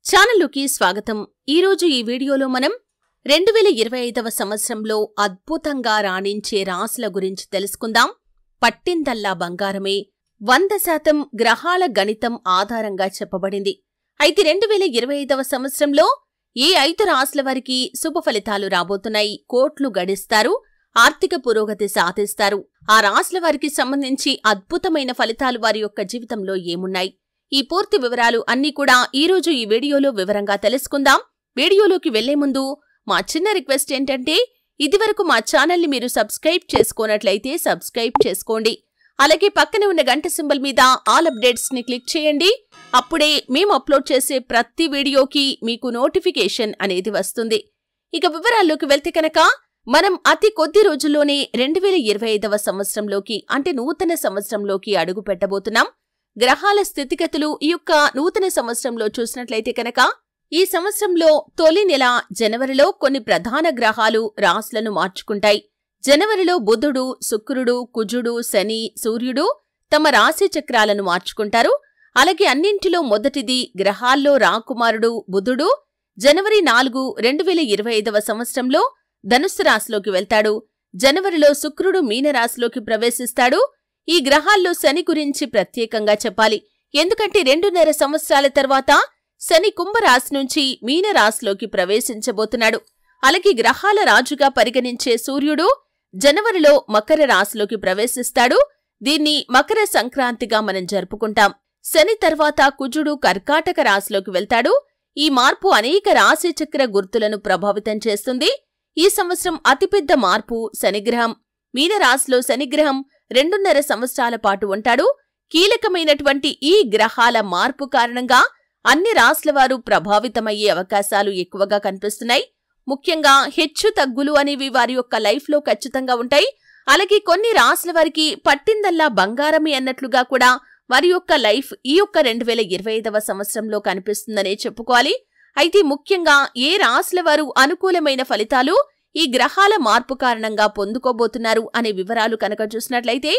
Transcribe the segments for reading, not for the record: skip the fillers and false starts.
ఛానల్లోకి స్వాగతం. ఈరోజు ఈ వీడియోలో మనం 2025వ సంవత్సరంలో అద్భుతంగా రాణించే రాశుల గురించి తెలుసుకుందాం. పట్టిందల్లా బంగారమే 100% గ్రహాల గణితం ఆధారంగా చెప్పబడింది. అయితే 2025వ సంవత్సరంలో ఏ 5 రాశుల వారికి శుభ ఫలితాలు రాబోతున్నాయి, కోట్లు గడిస్తారు, ఆర్థిక పురోగతి సాధిస్తారు, ఆ రాశుల వారికి సంబంధించి అద్భుతమైన ఫలితాలు వారి యొక్క జీవితంలో ఏమున్నాయి, ఈ పూర్తి వివరాలు అన్నీ కూడా ఈరోజు ఈ వీడియోలో వివరంగా తెలుసుకుందాం. వీడియోలోకి వెళ్లే ముందు మా చిన్న రిక్వెస్ట్ ఏంటంటే, ఇదివరకు మా ఛానల్ని మీరు సబ్స్క్రైబ్ చేసుకోనట్లయితే సబ్స్క్రైబ్ చేసుకోండి. అలాగే పక్కనే ఉన్న గంట సింబల్ మీద ఆల్ అప్డేట్స్ ని క్లిక్ చేయండి. అప్పుడే మేము అప్లోడ్ చేసే ప్రతి వీడియోకి మీకు నోటిఫికేషన్ అనేది వస్తుంది. ఇక వివరాల్లోకి వెళ్తే కనుక, మనం అతి కొద్ది రోజుల్లోనే 2025వ సంవత్సరంలోకి అంటే నూతన సంవత్సరంలోకి అడుగు పెట్టబోతున్నాం. గ్రహాల స్థితిగతులు ఈ యొక్క నూతన సంవత్సరంలో చూసినట్లయితే కనుక, ఈ సంవత్సరంలో తొలి నెల జనవరిలో కొన్ని ప్రధాన గ్రహాలు రాశులను మార్చుకుంటాయి. జనవరిలో బుధుడు, శుక్రుడు, కుజుడు, శని, సూర్యుడు తమ రాశి చక్రాలను మార్చుకుంటారు. అలాగే అన్నింటిలో మొదటిది గ్రహాల్లో రాకుమారుడు బుధుడు జనవరి 4, 2025వ సంవత్సరంలో ధనుస్సు రాశిలోకి వెళ్తాడు. జనవరిలో శుక్రుడు మీనరాశిలోకి ప్రవేశిస్తాడు. ఈ గ్రహాల్లో శని గురించి ప్రత్యేకంగా చెప్పాలి. ఎందుకంటే 2.5 సంవత్సరాల తర్వాత శని కుంభరాశి నుంచి మీనరాశిలోకి ప్రవేశించబోతున్నాడు. అలాగే గ్రహాల రాజుగా పరిగణించే సూర్యుడు జనవరిలో మకర రాశిలోకి ప్రవేశిస్తాడు. దీన్ని మకర సంక్రాంతిగా మనం జరుపుకుంటాం. శని తర్వాత కుజుడు కర్కాటక రాశిలోకి వెళ్తాడు. ఈ మార్పు అనేక రాశి చక్ర గుర్తులను ప్రభావితం చేస్తుంది. ఈ సంవత్సరం అతిపెద్ద మార్పు శనిగ్రహం. మీనరాశిలో శనిగ్రహం 2.5 సంవత్సరాల పాటు ఉంటాడు. కీలకమైనటువంటి ఈ గ్రహాల మార్పు కారణంగా అన్ని రాశుల వారు ప్రభావితమయ్యే అవకాశాలు ఎక్కువగా కనిపిస్తున్నాయి. ముఖ్యంగా హెచ్చు తగ్గులు అనేవి వారి యొక్క లైఫ్లో ఖచ్చితంగా ఉంటాయి. అలాగే కొన్ని రాశుల వారికి పట్టిందల్లా బంగారమే అన్నట్లుగా కూడా వారి యొక్క లైఫ్ ఈ యొక్క 2025వ సంవత్సరంలో కనిపిస్తుందనే చెప్పుకోవాలి. అయితే ముఖ్యంగా ఏ రాశుల వారు అనుకూలమైన ఫలితాలు ఈ గ్రహాల మార్పు కారణంగా పొందుకోబోతున్నారు అనే వివరాలు కనుక చూసినట్లయితే,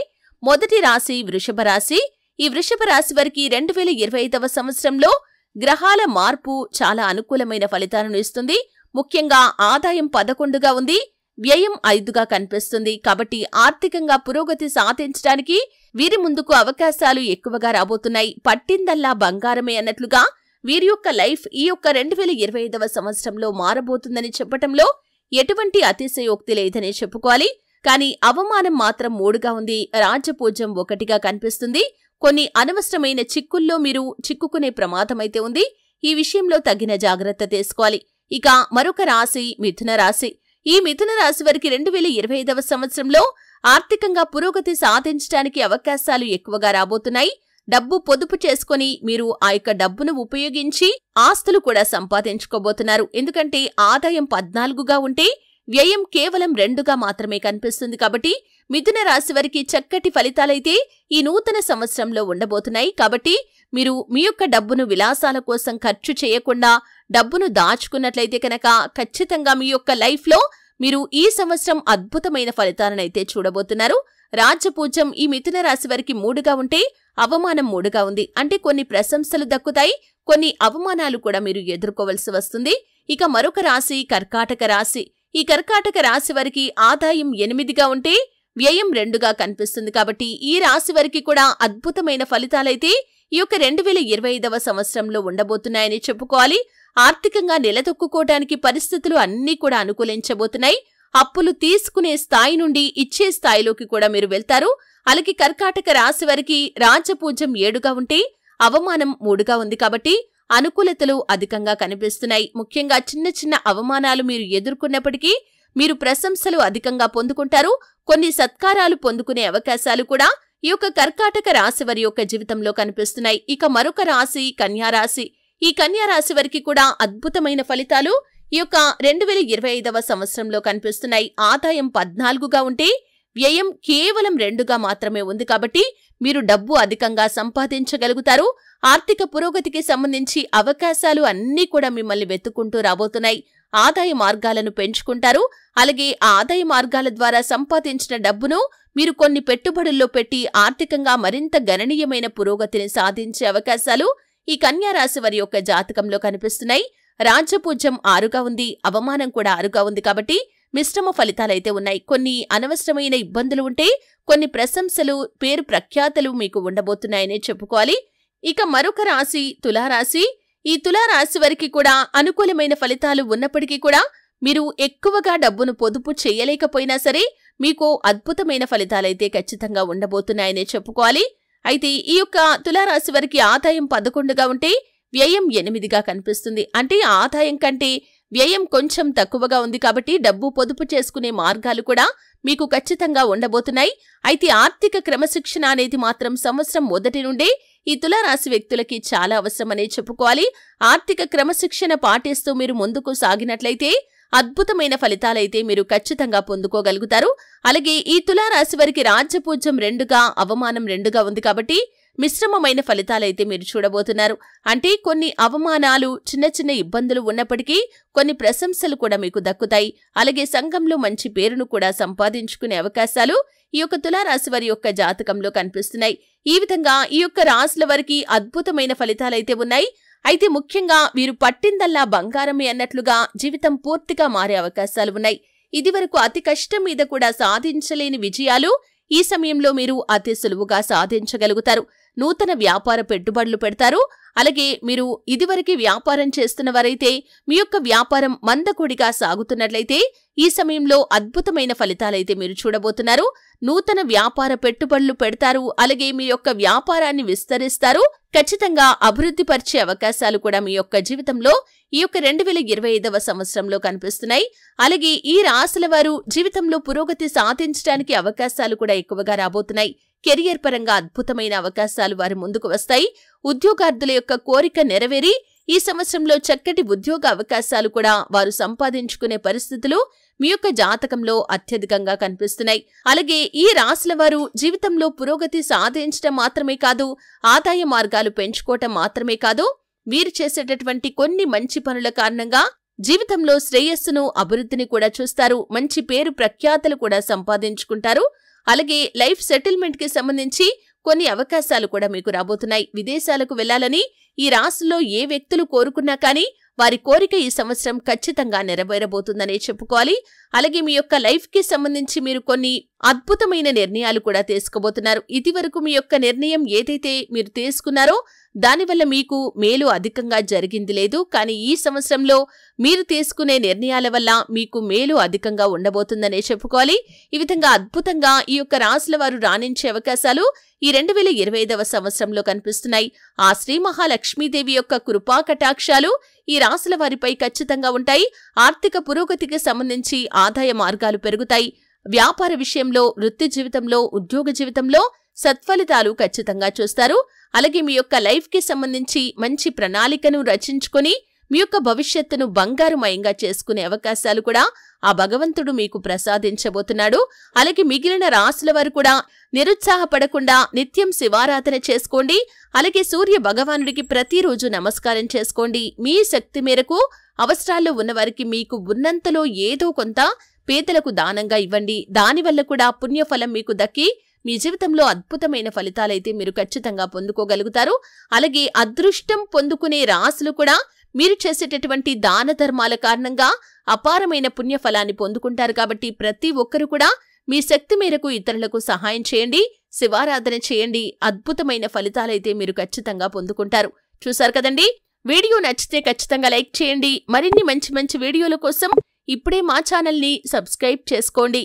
మొదటి రాశి వృషభ రాశి. ఈ వృషభ రాశి వారికి 2025వ సంవత్సరంలో గ్రహాల మార్పు చాలా అనుకూలమైన ఫలితాలను ఇస్తుంది. ముఖ్యంగా ఆదాయం 11గా ఉంది, వ్యయం 5గా కనిపిస్తుంది. కాబట్టి ఆర్థికంగా పురోగతి సాధించడానికి వీరి ముందుకు అవకాశాలు ఎక్కువగా రాబోతున్నాయి. పట్టిందల్లా బంగారమే అన్నట్లుగా వీరి యొక్క లైఫ్ ఈ యొక్క 2025వ సంవత్సరంలో మారబోతుందని చెప్పటంలో ఎటువంటి అతిశయోక్తి లేదని చెప్పుకోవాలి. కానీ అవమానం మాత్రం 3గా ఉంది, రాజ్యపూజ్యం 1గా కనిపిస్తుంది. కొన్ని అనవసరమైన చిక్కుల్లో మీరు చిక్కుకునే ప్రమాదమైతే ఉంది. ఈ విషయంలో తగిన జాగ్రత్త తీసుకోవాలి. ఇక మరొక రాశి మిథున రాశి. ఈ మిథున రాశి వారికి 2025వ సంవత్సరంలో ఆర్థికంగా పురోగతి సాధించడానికి అవకాశాలు ఎక్కువగా రాబోతున్నాయి. డబ్బు పొదుపు చేసుకుని మీరు ఆ యొక్క డబ్బును ఉపయోగించి ఆస్తులు కూడా సంపాదించుకోబోతున్నారు. ఎందుకంటే ఆదాయం 14గా ఉంటే వ్యయం కేవలం 2గా మాత్రమే కనిపిస్తుంది. కాబట్టి మిథున రాశి వారికి చక్కటి ఫలితాలైతే ఈ నూతన సంవత్సరంలో ఉండబోతున్నాయి. కాబట్టి మీరు మీ యొక్క డబ్బును విలాసాల కోసం ఖర్చు చేయకుండా డబ్బును దాచుకున్నట్లయితే కనుక ఖచ్చితంగా మీ యొక్క లైఫ్లో మీరు ఈ సంవత్సరం అద్భుతమైన ఫలితాలనైతే చూడబోతున్నారు. రాజ్యపూజ్యం ఈ మిథున రాశి వారికి 3గా ఉంటే అవమానం 3గా ఉంది. అంటే కొన్ని ప్రశంసలు దక్కుతాయి, కొన్ని అవమానాలు కూడా మీరు ఎదుర్కోవలసి వస్తుంది. ఇక మరొక రాశి కర్కాటక రాశి. ఈ కర్కాటక రాశి వారికి ఆదాయం 8గా ఉంటే వ్యయం 2గా కనిపిస్తుంది. కాబట్టి ఈ రాశి వారికి కూడా అద్భుతమైన ఫలితాలైతే ఈ యొక్క 2025వ సంవత్సరంలో ఉండబోతున్నాయని చెప్పుకోవాలి. ఆర్థికంగా నిలదొక్కుకోవడానికి పరిస్థితులు అన్నీ కూడా అనుకూలించబోతున్నాయి. అప్పులు తీసుకునే స్థాయి నుండి ఇచ్చే స్థాయిలోకి కూడా మీరు వెళ్తారు. అలాగే కర్కాటక రాశి వారికి రాజ్యపూజ్యం 7గా ఉంటే అవమానం 3గా ఉంది. కాబట్టి అనుకూలతలు అధికంగా కనిపిస్తున్నాయి. ముఖ్యంగా చిన్న చిన్న అవమానాలు మీరు ఎదుర్కొన్నప్పటికీ మీరు ప్రశంసలు అధికంగా పొందుకుంటారు. కొన్ని సత్కారాలు పొందుకునే అవకాశాలు కూడా ఈ యొక్క కర్కాటక రాశి వారి యొక్క జీవితంలో కనిపిస్తున్నాయి. ఇక మరొక రాశి కన్యారాశి. ఈ కన్యారాశి వారికి కూడా అద్భుతమైన ఫలితాలు ఈ యొక్క 2025వ సంవత్సరంలో కనిపిస్తున్నాయి. ఆదాయం 14గా ఉంటే వ్యయం కేవలం 2గా మాత్రమే ఉంది. కాబట్టి మీరు డబ్బు అధికంగా సంపాదించగలుగుతారు. ఆర్థిక పురోగతికి సంబంధించి అవకాశాలు అన్నీ కూడా మిమ్మల్ని వెతుక్కుంటూ రాబోతున్నాయి. ఆదాయ మార్గాలను పెంచుకుంటారు. అలాగే ఆ ఆదాయ మార్గాల ద్వారా సంపాదించిన డబ్బును మీరు కొన్ని పెట్టుబడుల్లో పెట్టి ఆర్థికంగా మరింత గణనీయమైన పురోగతిని సాధించే అవకాశాలు ఈ కన్యా రాశి వారి యొక్క జాతకంలో కనిపిస్తున్నాయి. రాజ్యపూజ్యం 6గా ఉంది, అవమానం కూడా 6గా ఉంది కాబట్టి మిశ్రమ ఫలితాలైతే ఉన్నాయి. కొన్ని అనవసరమైన ఇబ్బందులు ఉంటే కొన్ని ప్రశంసలు, పేరు ప్రఖ్యాతలు మీకు ఉండబోతున్నాయనే చెప్పుకోవాలి. ఇక మరొక రాశి తులారాశి. ఈ తులారాశి వారికి కూడా అనుకూలమైన ఫలితాలు ఉన్నప్పటికీ కూడా మీరు ఎక్కువగా డబ్బును పొదుపు చేయలేకపోయినా సరే మీకు అద్భుతమైన ఫలితాలైతే ఖచ్చితంగా ఉండబోతున్నాయనే చెప్పుకోవాలి. అయితే ఈ యొక్క తులారాశి వారికి ఆదాయం 11గా ఉంటే వ్యయం 8గా కనిపిస్తుంది. అంటే ఆదాయం కంటే వ్యయం కొంచెం తక్కువగా ఉంది కాబట్టి డబ్బు పొదుపు చేసుకునే మార్గాలు కూడా మీకు ఖచ్చితంగా ఉండబోతున్నాయి. అయితే ఆర్థిక క్రమశిక్షణ అనేది మాత్రం సంవత్సరం మొదటి నుండే ఈ తులారాశి వ్యక్తులకి చాలా అవసరమనే చెప్పుకోవాలి. ఆర్థిక క్రమశిక్షణ పాటిస్తూ మీరు ముందుకు సాగినట్లయితే అద్భుతమైన ఫలితాలైతే మీరు ఖచ్చితంగా పొందుకోగలుగుతారు. అలాగే ఈ తులారాశి వారికి రాజ్యపూజ్యం 2గా, అవమానం 2గా ఉంది కాబట్టి మిశ్రమమైన ఫలితాలైతే మీరు చూడబోతున్నారు. అంటే కొన్ని అవమానాలు, చిన్న చిన్న ఇబ్బందులు ఉన్నప్పటికీ కొన్ని ప్రశంసలు కూడా మీకు దక్కుతాయి. అలాగే సంఘంలో మంచి పేరును కూడా సంపాదించుకునే అవకాశాలు ఈ యొక్క తులారాశి వారి యొక్క జాతకంలో కనిపిస్తున్నాయి. ఈ విధంగా ఈ యొక్క రాశుల వారికి అద్భుతమైన ఫలితాలైతే ఉన్నాయి. అయితే ముఖ్యంగా వీరు పట్టిందల్లా బంగారమే అన్నట్లుగా జీవితం పూర్తిగా మారే అవకాశాలు ఉన్నాయి. ఇదివరకు అతి కష్టం మీద కూడా సాధించలేని విజయాలు ఈ సమయంలో మీరు అతి సులువుగా సాధించగలుగుతారు. నూతన వ్యాపార పెట్టుబడులు పెడతారు. అలాగే మీరు ఇదివరకు వ్యాపారం చేస్తున్న వారైతే మీ యొక్క వ్యాపారం మందకొడిగా సాగుతున్నట్లయితే ఈ సమయంలో అద్భుతమైన ఫలితాలైతే మీరు చూడబోతున్నారు. నూతన వ్యాపార పెట్టుబడులు పెడతారు. అలాగే మీ యొక్క వ్యాపారాన్ని విస్తరిస్తారు. ఖచ్చితంగా అభివృద్ధి పరిచే అవకాశాలు కూడా మీ యొక్క జీవితంలో ఈ యొక్క 2025వ సంవత్సరంలో కనిపిస్తున్నాయి. అలాగే ఈ రాశుల వారు జీవితంలో పురోగతి సాధించడానికి అవకాశాలు కూడా ఎక్కువగా రాబోతున్నాయి. కెరియర్ పరంగా అద్భుతమైన అవకాశాలు వారి ముందుకు వస్తాయి. ఉద్యోగార్థుల యొక్క కోరిక నెరవేరి ఈ సంవత్సరంలో చక్కటి ఉద్యోగ అవకాశాలు కూడా వారు సంపాదించుకునే పరిస్థితులు మీ యొక్క జాతకంలో అత్యధికంగా కనిపిస్తున్నాయి. అలాగే ఈ రాశుల వారు జీవితంలో పురోగతి సాధించడం మాత్రమే కాదు, ఆదాయ మార్గాలు పెంచుకోవటం మాత్రమే కాదు, వీరు చేసేటటువంటి కొన్ని మంచి పనుల కారణంగా జీవితంలో శ్రేయస్సును, అభివృద్ధిని కూడా చూస్తారు. మంచి పేరు ప్రఖ్యాతలు కూడా సంపాదించుకుంటారు. అలాగే లైఫ్ సెటిల్మెంట్ కి సంబంధించి కొన్ని అవకాశాలు కూడా మీకు రాబోతున్నాయి. విదేశాలకు వెళ్లాలని ఈ రాశుల్లో ఏ వ్యక్తులు కోరుకున్నా కానీ వారి కోరిక ఈ సంవత్సరం ఖచ్చితంగా నెరవేరబోతుందనే చెప్పుకోవాలి. అలాగే మీ యొక్క లైఫ్ కి సంబంధించి మీరు కొన్ని అద్భుతమైన నిర్ణయాలు కూడా తీసుకోబోతున్నారు. ఇదివరకు మీ యొక్క నిర్ణయం ఏదైతే మీరు తీసుకున్నారో దానివల్ల మీకు మేలు అధికంగా జరిగింది లేదు. కానీ ఈ సంవత్సరంలో మీరు తీసుకునే నిర్ణయాల వల్ల మీకు మేలు అధికంగా ఉండబోతుందనే చెప్పుకోవాలి. ఈ విధంగా అద్భుతంగా ఈ యొక్క రాశుల వారు రాణించే అవకాశాలు ఈ 2025వ సంవత్సరంలో కనిపిస్తున్నాయి. ఆ శ్రీ మహాలక్ష్మీదేవి యొక్క కృపా కటాక్షాలు ఈ రాశుల వారిపై ఖచ్చితంగా ఉంటాయి. ఆర్థిక పురోగతికి సంబంధించి ఆదాయ మార్గాలు పెరుగుతాయి. వ్యాపార విషయంలో, వృత్తి జీవితంలో, ఉద్యోగ జీవితంలో సత్ఫలితాలు ఖచ్చితంగా చూస్తారు. అలాగే మీ యొక్క లైఫ్ కి సంబంధించి మంచి ప్రణాళికను రచించుకొని మీ యొక్క భవిష్యత్తును బంగారుమయంగా చేసుకునే అవకాశాలు కూడా ఆ భగవంతుడు మీకు ప్రసాదించబోతున్నాడు. అలాగే మిగిలిన రాశుల వారు కూడా నిరుత్సాహపడకుండా నిత్యం శివారాధన చేసుకోండి. అలాగే సూర్య భగవానుడికి ప్రతిరోజు నమస్కారం చేసుకోండి. మీ శక్తి మేరకు అవసరాల్లో ఉన్నవారికి మీకు ఉన్నంతలో ఏదో కొంత పేదలకు దానంగా ఇవ్వండి. దానివల్ల కూడా పుణ్యఫలం మీకు దక్కి మీ జీవితంలో అద్భుతమైన ఫలితాలైతే మీరు ఖచ్చితంగా పొందుకోగలుగుతారు. అలాగే అదృష్టం పొందుకునే రాశులు కూడా మీరు చేసేటటువంటి దాన ధర్మాల కారణంగా అపారమైన పుణ్యఫలాన్ని పొందుకుంటారు. కాబట్టి ప్రతి ఒక్కరు కూడా మీ శక్తి మేరకు ఇతరులకు సహాయం చేయండి, శివారాధన చేయండి. అద్భుతమైన ఫలితాలైతే మీరు ఖచ్చితంగా పొందుకుంటారు. చూశారు కదండి, వీడియో నచ్చితే ఖచ్చితంగా లైక్ చేయండి. మరిన్ని మంచి మంచి వీడియోల కోసం ఇప్పుడే మా ఛానల్ని సబ్స్క్రైబ్ చేసుకోండి.